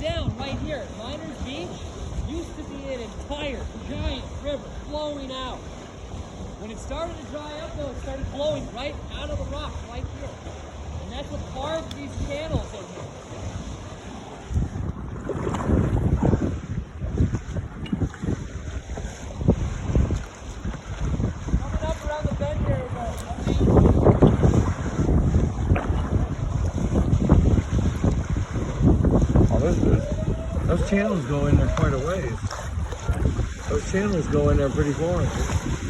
down right here, Miners Beach, used to be an entire giant river flowing out. When it started to dry up, though, it started flowing right out of the rock right here. And that's what carved these channels in here. Coming up around the bend here is Those channels go in there quite a ways. Those channels go in there pretty far.